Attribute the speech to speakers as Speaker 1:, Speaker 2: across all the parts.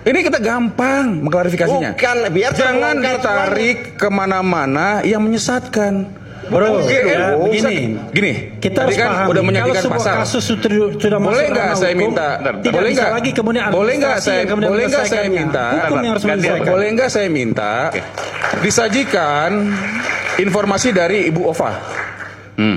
Speaker 1: Ini kita gampang mengklarifikasinya.
Speaker 2: Bukan, biar
Speaker 1: jangan
Speaker 2: terbongkar
Speaker 1: ditarik kemana-mana yang menyesatkan.
Speaker 3: Bro,
Speaker 1: ya,
Speaker 3: gini, kita harus
Speaker 1: kan
Speaker 3: pahami
Speaker 1: udah menyajikan
Speaker 3: kalau sebuah
Speaker 1: pasal.
Speaker 3: kasus sudah masuk
Speaker 1: Boleh nggak
Speaker 3: ranah
Speaker 1: saya
Speaker 3: hukum,
Speaker 1: minta?
Speaker 3: tidak
Speaker 1: Boleh
Speaker 3: bisa
Speaker 1: nggak?
Speaker 3: lagi kemudian
Speaker 1: Boleh nggak
Speaker 3: administrasi
Speaker 1: saya?
Speaker 3: yang kemudian
Speaker 1: Boleh nggak saya
Speaker 3: menyelesaikannya.
Speaker 1: minta?
Speaker 3: Hukum yang harus menyelesaikan.
Speaker 1: Boleh nggak saya minta disajikan informasi dari Ibu Ova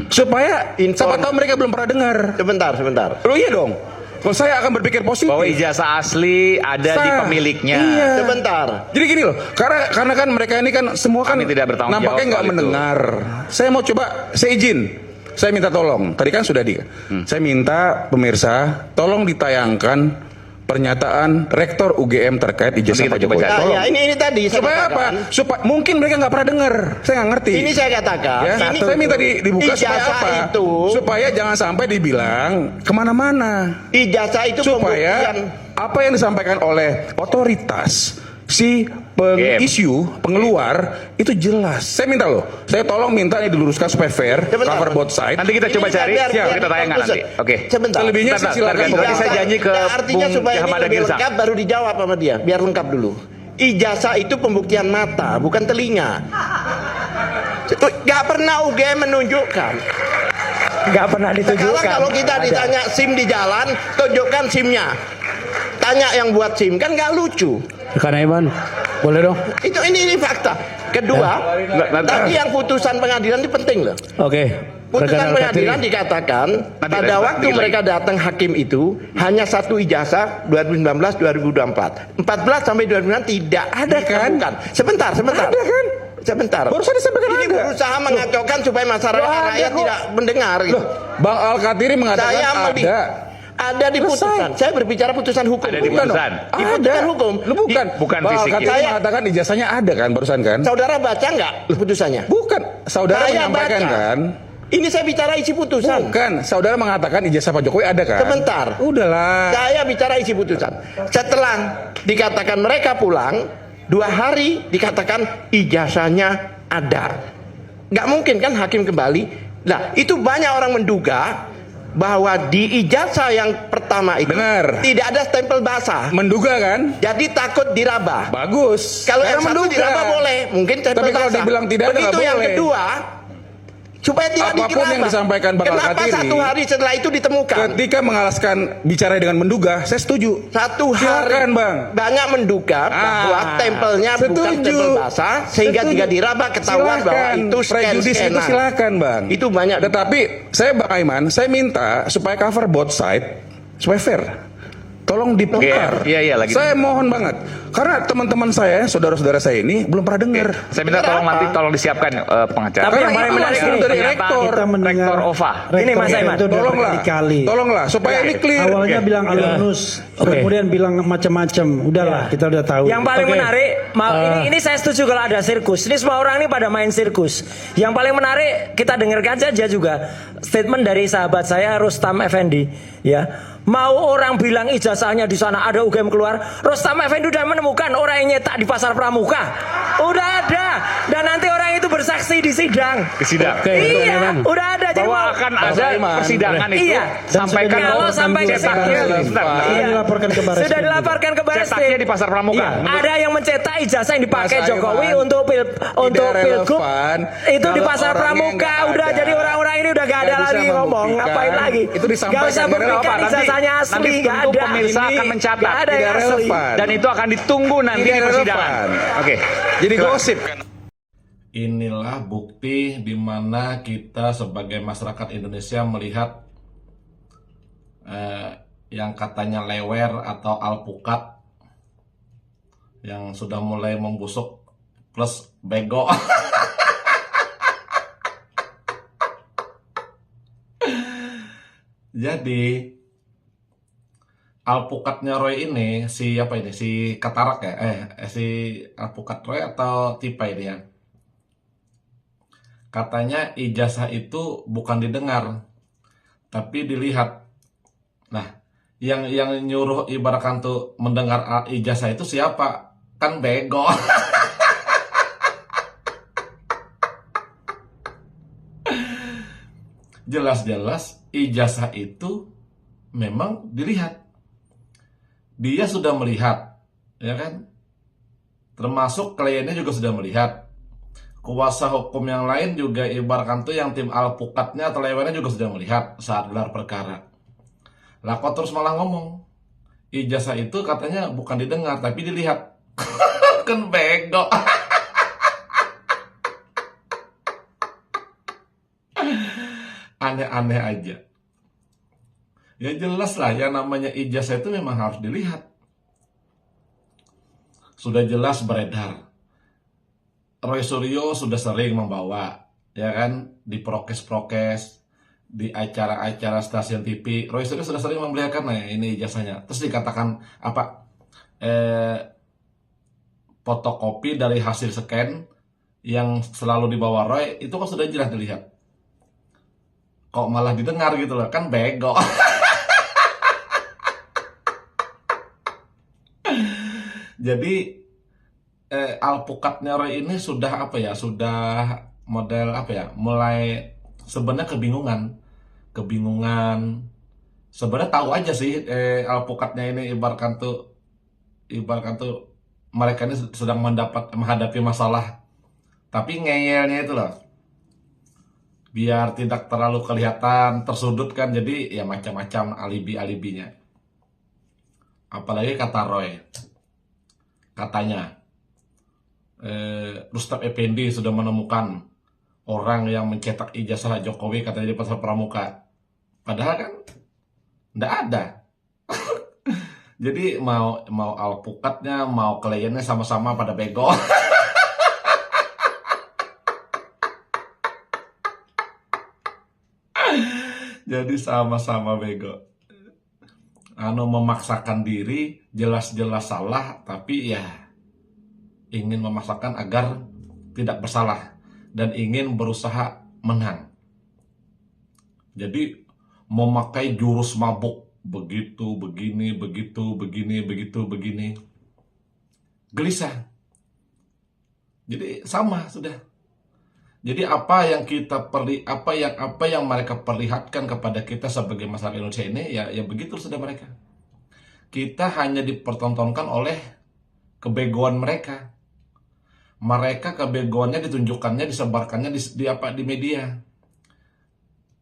Speaker 1: supaya siapa tahu mereka belum pernah dengar.
Speaker 2: Sebentar.
Speaker 1: Oh iya dong. Kalau saya akan berpikir positif.
Speaker 4: Bahwa ijazah asli ada di pemiliknya.
Speaker 1: Iya.
Speaker 2: Sebentar.
Speaker 1: Jadi gini loh, karena kan mereka ini kan semua kan
Speaker 4: Kami tidak bertanggung
Speaker 1: nampaknya
Speaker 4: jawab
Speaker 1: nggak
Speaker 4: soal itu.
Speaker 1: mendengar. Saya mau coba, saya izin. Saya minta tolong. Tadi kan sudah saya minta pemirsa tolong ditayangkan pernyataan Rektor UGM terkait ijazah
Speaker 4: Nanti
Speaker 1: Pak
Speaker 4: kita coba
Speaker 1: Jokowi.
Speaker 4: cari.
Speaker 2: Nah,
Speaker 1: Tolong.
Speaker 2: ya ini tadi saya
Speaker 1: Supaya apa?
Speaker 2: katakan.
Speaker 1: Supaya mungkin mereka nggak pernah dengar. Saya nggak ngerti.
Speaker 2: Ini saya katakan.
Speaker 1: Ya,
Speaker 2: Ini
Speaker 1: saya minta dibuka supaya
Speaker 2: ijazah
Speaker 1: apa?
Speaker 2: Itu,
Speaker 1: supaya jangan sampai dibilang kemana-mana.
Speaker 2: ijazah itu
Speaker 1: Supaya
Speaker 2: pembuktian.
Speaker 1: apa yang disampaikan oleh otoritas si pengisu pengeluar itu jelas. Saya minta loh, saya tolong minta ini diluruskan supaya fair,
Speaker 2: Sebentar.
Speaker 1: cover both side.
Speaker 4: Nanti kita coba
Speaker 2: Ini
Speaker 4: cari,
Speaker 2: biar
Speaker 4: kita tayangkan
Speaker 2: fokus.
Speaker 4: nanti. Oke.
Speaker 2: Sebentar.
Speaker 1: Selebihnya
Speaker 4: Bentar,
Speaker 1: silakan.
Speaker 4: bentar, nanti saya janji ke
Speaker 2: artinya
Speaker 4: Bung
Speaker 2: supaya ini
Speaker 4: Ahmad
Speaker 2: lebih
Speaker 4: Girsa.
Speaker 2: lengkap baru dijawab sama dia. Biar lengkap dulu. Ijazah itu pembuktian mata, bukan telinga. Itu nggak pernah UGM menunjukkan.
Speaker 5: Nggak pernah
Speaker 2: Sekarang
Speaker 5: ditunjukkan.
Speaker 2: kalau kita
Speaker 5: Ada.
Speaker 2: ditanya SIM di jalan, tunjukkan SIM-nya. Tanya yang buat SIM, kan nggak lucu.
Speaker 3: Karena Iman, boleh dong?
Speaker 2: Itu ini fakta. Kedua, tadi yang putusan pengadilan ini penting loh.
Speaker 3: Oke.
Speaker 2: Putusan pengadilan dikatakan
Speaker 4: Nanti
Speaker 2: pada
Speaker 4: lagi,
Speaker 2: waktu
Speaker 4: lagi.
Speaker 2: mereka datang hakim itu hanya satu ijazah 2019-2024. 14 sampai 2009 tidak
Speaker 1: Ada kan?
Speaker 2: ditemukan. Sebentar.
Speaker 1: Ada kan?
Speaker 2: Sebentar.
Speaker 1: Barusan disampaikan
Speaker 2: Ini
Speaker 1: ada.
Speaker 2: berusaha mengacaukan supaya masyarakat
Speaker 1: Loh, ada
Speaker 2: rakyat
Speaker 1: kok.
Speaker 2: tidak mendengar. Gitu.
Speaker 1: Loh, Bang Al-Katiri mengatakan
Speaker 2: Saya
Speaker 1: ada.
Speaker 2: ada di
Speaker 1: Selesai.
Speaker 2: putusan. Saya berbicara putusan hukum.
Speaker 4: Ada di
Speaker 2: Bukan
Speaker 4: putusan.
Speaker 2: dong. Di putusan hukum.
Speaker 1: Lu bukan.
Speaker 4: Bukan
Speaker 1: Bang
Speaker 4: fisik,
Speaker 1: Al-Katiri
Speaker 2: ya.
Speaker 1: mengatakan ijazahnya ada kan barusan kan?
Speaker 2: Saudara baca nggak putusannya?
Speaker 1: Bukan. Saudara
Speaker 2: Saya
Speaker 1: menyampaikan
Speaker 2: baca.
Speaker 1: kan?
Speaker 2: Ini saya bicara isi putusan.
Speaker 1: Bukan. Saudara mengatakan ijazah Pak Jokowi ada kan?
Speaker 2: Sebentar.
Speaker 1: Udahlah.
Speaker 2: Saya bicara isi putusan. Setelah dikatakan mereka pulang, 2 hari dikatakan ijazahnya ada. Nggak mungkin kan hakim kembali. Nah, itu banyak orang menduga bahwa di ijazah yang pertama itu
Speaker 1: Benar.
Speaker 2: tidak ada stempel basah.
Speaker 1: Menduga kan?
Speaker 2: Jadi takut diraba.
Speaker 1: Bagus.
Speaker 2: Kalau
Speaker 1: Karena
Speaker 2: yang satu diraba boleh, mungkin stempel
Speaker 1: Tapi kalau
Speaker 2: basah.
Speaker 1: dibilang tidak ada,
Speaker 2: Begitu
Speaker 1: nggak
Speaker 2: yang
Speaker 1: boleh.
Speaker 2: kedua, supaya tidak
Speaker 1: Apapun
Speaker 2: diraba.
Speaker 1: yang disampaikan Bang
Speaker 2: Kenapa
Speaker 1: Al-Katiri,
Speaker 2: 1 hari setelah itu ditemukan?
Speaker 1: Ketika mengalaskan bicara dengan menduga, saya setuju.
Speaker 2: 1 hari
Speaker 1: Silakan, Bang.
Speaker 2: banyak menduga bahwa tempelnya bukan
Speaker 1: setuju.
Speaker 2: tempel basah sehingga
Speaker 1: Setuju.
Speaker 2: jika diraba ketahuan bahwa
Speaker 1: Silakan.
Speaker 2: itu
Speaker 1: Prejudis itu
Speaker 2: scan-scanan.
Speaker 1: silakan, Bang.
Speaker 2: Itu banyak.
Speaker 1: Tetapi saya Bang Aiman, saya minta supaya cover both side supaya fair. Tolong dibongkar.
Speaker 4: Iya, lagi.
Speaker 1: Saya mohon banget. Karena teman-teman saya, saudara-saudara saya ini belum pernah dengar.
Speaker 4: Saya minta tolong
Speaker 2: Kenapa?
Speaker 4: nanti tolong disiapkan pengacara.
Speaker 5: Tapi yang paling
Speaker 1: itu
Speaker 5: menarik
Speaker 1: langsung
Speaker 5: ini,
Speaker 1: dari
Speaker 4: pernyataan
Speaker 1: rektor.
Speaker 3: Kita mendengar
Speaker 4: Rektor OVA.
Speaker 5: Ini, Mas Aiman.
Speaker 3: itu udah
Speaker 1: Tolonglah,
Speaker 3: berkali-kali.
Speaker 1: tolonglah supaya ini clear.
Speaker 3: Awalnya bilang alumnus, kemudian bilang macam-macam. Udahlah, kita udah tahu.
Speaker 5: Yang paling
Speaker 3: Oke.
Speaker 5: menarik, ini saya setuju kalau ada sirkus. Ini semua orang ini pada main sirkus. Yang paling menarik kita dengarkan saja juga statement dari sahabat saya Rustam Effendi, ya. Mau orang bilang ijazahnya di sana ada UGM keluar, Rustam Effendi udah menemukan orang yang nyetak di Pasar Pramuka. Udah ada. Dan nanti orang itu bersaksi di sidang.
Speaker 4: Ke sidang.
Speaker 3: Oke,
Speaker 5: Iya, udah ada. Jadi
Speaker 4: Bahwa
Speaker 5: mau-
Speaker 4: akan
Speaker 1: Bang
Speaker 4: ada
Speaker 1: Aiman.
Speaker 4: persidangan itu.
Speaker 5: Iya.
Speaker 4: Sampaikan
Speaker 3: Dan
Speaker 5: Kalau
Speaker 3: sudah
Speaker 5: sampai ke
Speaker 4: cetaknya.
Speaker 5: sidang.
Speaker 4: Sebentar.
Speaker 3: Sudah dilaporkan ke Baris
Speaker 5: Sudah
Speaker 3: Krim.
Speaker 5: dilaporkan ke Baris
Speaker 4: Cetaknya
Speaker 5: Krim.
Speaker 4: di Pasar Pramuka.
Speaker 5: Iya, ada yang mencetak ijazah yang dipakai
Speaker 1: Mas
Speaker 5: Jokowi
Speaker 1: Aiman,
Speaker 5: untuk pilgub.
Speaker 1: relevan
Speaker 5: Itu di
Speaker 1: kalau
Speaker 5: Pasar
Speaker 1: orangnya
Speaker 5: Pramuka
Speaker 1: nggak
Speaker 5: udah
Speaker 1: ada,
Speaker 5: jadi orang-orang ini udah gak ada
Speaker 1: nggak bisa
Speaker 5: lagi ngomong,
Speaker 1: membuktikan.
Speaker 5: ngapain lagi?
Speaker 1: Itu disampaikan,
Speaker 5: Gak usah
Speaker 1: nggak
Speaker 5: buktikan
Speaker 1: relevan.
Speaker 5: ijazahnya
Speaker 4: Nanti
Speaker 5: asli, gak
Speaker 4: tentu
Speaker 5: ada.
Speaker 4: pemirsa
Speaker 1: Ini
Speaker 4: akan mencatat.
Speaker 5: Gak ada yang
Speaker 1: Tidak
Speaker 5: asli.
Speaker 1: relevan.
Speaker 4: Dan itu akan ditunggu nanti
Speaker 1: Tidak
Speaker 4: di persidangan.
Speaker 1: relevan.
Speaker 4: Oke.
Speaker 1: Jadi gosip kan.
Speaker 6: Inilah bukti di mana kita sebagai masyarakat Indonesia melihat yang katanya lewer atau alpukat yang sudah mulai membusuk plus bego. Jadi alpukatnya Roy ini si apa ini si Katarak ya si alpukat Roy atau Tipa ini ya, katanya ijazah itu bukan didengar tapi dilihat. Nah, yang nyuruh ibaratkan tuh mendengar ijazah itu siapa? Kan bego. Jelas-jelas ijazah itu memang dilihat. Dia sudah melihat ya kan? Termasuk kliennya juga sudah melihat. Kuasa hukum yang lain juga ibaratkan tuh yang tim alpukatnya atau lewennya juga sudah melihat saat gelar perkara. Lah kok terus malah ngomong ijazah itu katanya bukan didengar tapi dilihat. Kan bego. Aneh-aneh aja. Ya jelas lah yang namanya ijazah itu memang harus dilihat. Sudah jelas beredar. Roy Suryo sudah sering membawa, ya kan, di prokes-prokes, di acara-acara stasiun TV. Roy Suryo sudah sering memperlihatkan, nah ini ijazahnya. Terus dikatakan apa? Fotokopi dari hasil scan yang selalu dibawa Roy itu kan sudah jelas dilihat. Kok malah didengar gitu loh, kan bego. Jadi alpukatnya Roy ini sudah apa ya? Sudah model apa ya? Mulai sebenarnya kebingungan. Sebenarnya tahu aja sih alpukatnya ini ibaratkan tuh mereka ini sedang menghadapi masalah. Tapi ngeyelnya itu loh. Biar tidak terlalu kelihatan tersudut kan, jadi ya macam-macam alibi-alibinya. Apalagi kata Roy, katanya Rustam Effendi sudah menemukan orang yang mencetak ijazah Jokowi katanya di Pasar Pramuka. Padahal kan enggak ada. Jadi mau alpukatnya, mau kliennya sama-sama pada bego. Jadi sama-sama bego. Memaksakan diri, jelas-jelas salah, tapi ya ingin memaksakan agar tidak bersalah dan ingin berusaha menang. Jadi memakai jurus mabuk, begitu, begini, begitu, begini, begitu, begini. Gelisah. Jadi sama sudah. Jadi apa yang mereka perlihatkan kepada kita sebagai masyarakat Indonesia ini ya begitu sudah mereka. Kita hanya dipertontonkan oleh kebegoan mereka. Mereka kebegoannya ditunjukkannya, disebarkannya di media,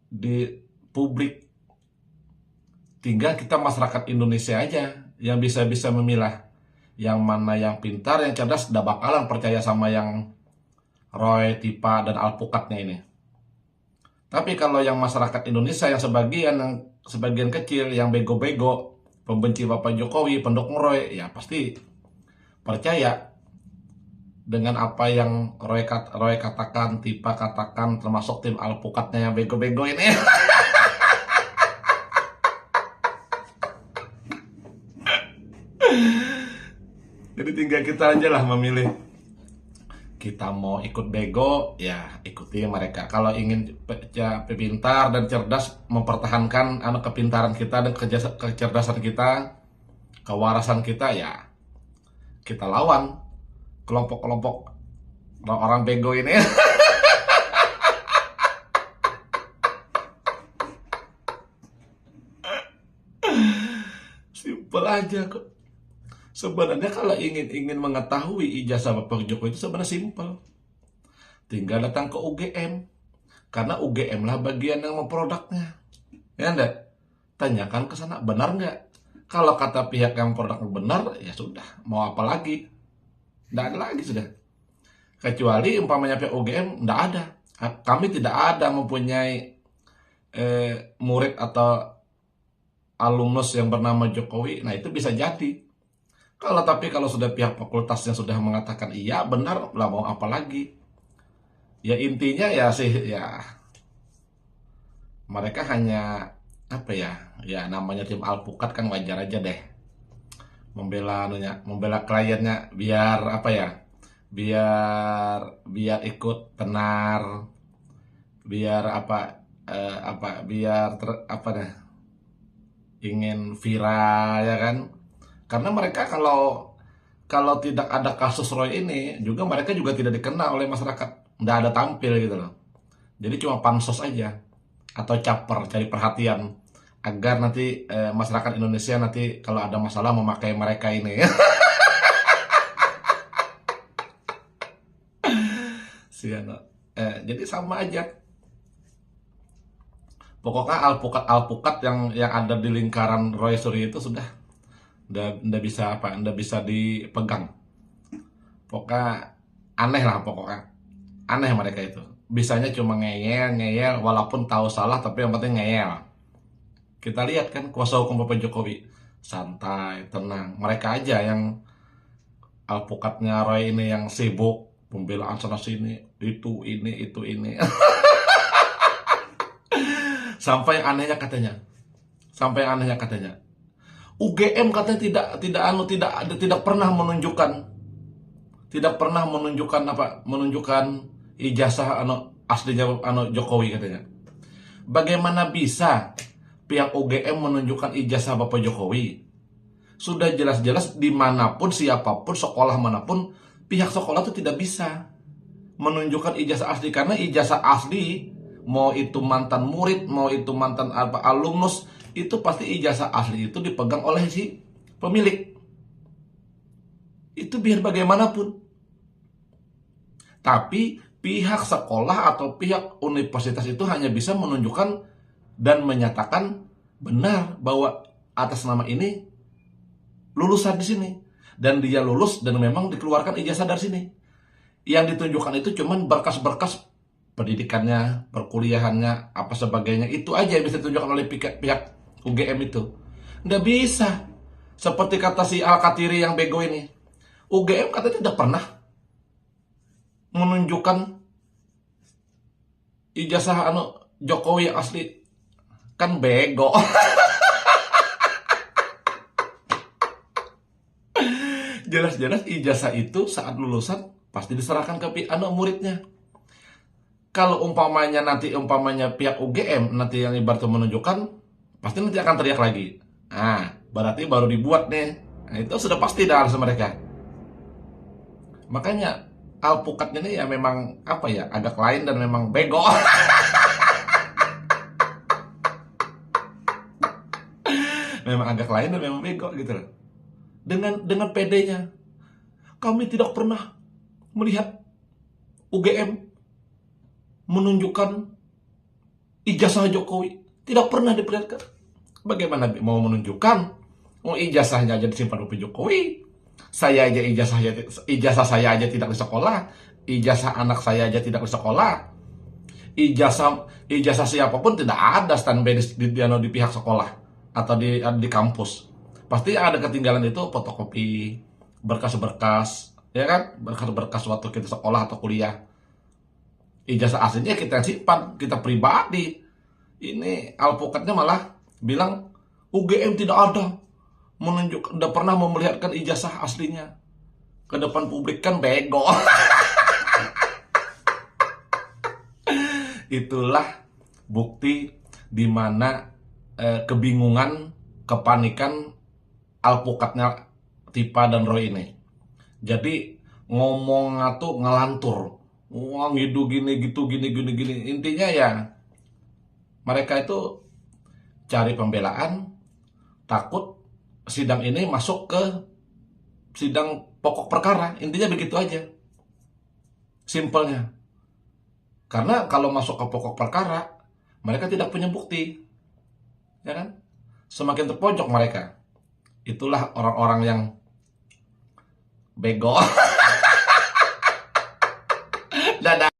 Speaker 6: di publik. Tinggal kita masyarakat Indonesia aja yang bisa memilah yang mana yang pintar, yang cerdas, tidak bakalan percaya sama yang Roy, Tipa, dan alpukatnya ini. Tapi kalau yang masyarakat Indonesia yang sebagian kecil yang bego-bego, pembenci Bapak Jokowi, pendukung Roy, ya pasti percaya dengan apa yang Roy katakan, Tipa katakan, termasuk tim alpukatnya yang bego-bego ini. Jadi tinggal kita aja lah memilih. Kita mau ikut bego, ya ikuti mereka. Kalau ingin pintar dan cerdas, mempertahankan kepintaran kita dan kecerdasan kita, kewarasan kita, ya kita lawan kelompok-kelompok orang bego ini. Simpel aja kok. Sebenarnya kalau ingin mengetahui ijazah Bapak Jokowi itu sebenarnya simpel. Tinggal datang ke UGM. Karena UGM lah bagian yang memproduknya. Ya enggak? Tanyakan ke sana, benar enggak? Kalau kata pihak yang produknya benar, ya sudah. Mau apa lagi? Enggak ada lagi sudah. Kecuali umpamanya pihak UGM, enggak ada. Kami tidak ada mempunyai murid atau alumnus yang bernama Jokowi. Nah itu bisa jadi. Kalau sudah pihak fakultasnya sudah mengatakan iya benar lah, mau apa lagi? Ya intinya ya mereka hanya apa ya? Ya namanya tim alpukat kan wajar aja deh. Membela kliennya biar apa ya? Biar ikut tenar. Biar ingin viral ya kan? Karena mereka kalau tidak ada kasus Roy ini, juga mereka juga tidak dikenal oleh masyarakat. Nggak ada tampil gitu loh. Jadi cuma pansos aja. Atau caper, cari perhatian. Agar nanti masyarakat Indonesia nanti kalau ada masalah memakai mereka ini. Jadi sama aja. Pokoknya alpukat yang ada di lingkaran Roy Suryo itu sudah nggak bisa nggak bisa dipegang. Pokoknya aneh lah pokoknya. Aneh mereka itu. Bisanya cuma ngeyel walaupun tahu salah tapi yang penting ngeyel. Kita lihat kan kuasa hukum Bapak Jokowi santai, tenang. Mereka aja yang alpukatnya Roy ini yang sibuk pembelaan sana sini, itu ini. Sampai anehnya katanya. UGM katanya tidak pernah menunjukkan ijazah aslinya Jokowi katanya. Bagaimana bisa pihak UGM menunjukkan ijazah Bapak Jokowi? Sudah jelas-jelas dimanapun, siapapun, sekolah manapun, pihak sekolah itu tidak bisa menunjukkan ijazah asli. Karena ijazah asli, mau itu mantan murid, mau itu mantan alumnus, itu pasti ijazah asli itu dipegang oleh si pemilik. Itu biar bagaimanapun. Tapi pihak sekolah atau pihak universitas itu hanya bisa menunjukkan dan menyatakan benar bahwa atas nama ini lulusan di sini dan dia lulus dan memang dikeluarkan ijazah dari sini. Yang ditunjukkan itu cuman berkas-berkas pendidikannya, perkuliahannya, apa sebagainya. Itu aja yang bisa ditunjukkan oleh pihak UGM itu. Nggak bisa. Seperti kata si Al-Katiri yang bego ini. UGM katanya tidak pernah menunjukkan ijazah Jokowi yang asli. Kan bego. Jelas-jelas ijazah itu saat lulusan pasti diserahkan ke muridnya. Kalau umpamanya pihak UGM nanti yang ibaratnya menunjukkan, pasti nanti akan teriak lagi. Berarti baru dibuat nih. Itu sudah pasti dah alasan mereka. Makanya alpukatnya ini ya memang agak lain dan memang bego. Memang agak lain dan memang bego gitu loh. Dengan PD-nya. Kami tidak pernah melihat UGM menunjukkan ijazah Jokowi. Tidak pernah diperlihatkan. Bagaimana mau menunjukkan? Ijazahnya aja disimpan oleh Jokowi. Saya aja ijazah saya aja tidak di sekolah. Ijazah anak saya aja tidak di sekolah. Ijazah siapapun tidak ada standby di pihak sekolah atau di kampus. Pasti ada ketinggalan itu fotokopi, berkas-berkas, ya kan? Berkas-berkas waktu kita sekolah atau kuliah. Ijazah aslinya kita simpan, kita pribadi. Ini alpukatnya malah bilang UGM tidak ada tidak pernah memperlihatkan ijazah aslinya ke depan publik. Kan bego. Itulah bukti di mana kebingungan, kepanikan alpukatnya Tipa dan Roy ini. Jadi ngomongnya tuh ngelantur. Wah, gitu gini. Intinya ya mereka itu cari pembelaan, takut sidang ini masuk ke sidang pokok perkara. Intinya begitu aja. Simpelnya. Karena kalau masuk ke pokok perkara, mereka tidak punya bukti. Ya kan? Semakin terpojok mereka. Itulah orang-orang yang bego. Dadah.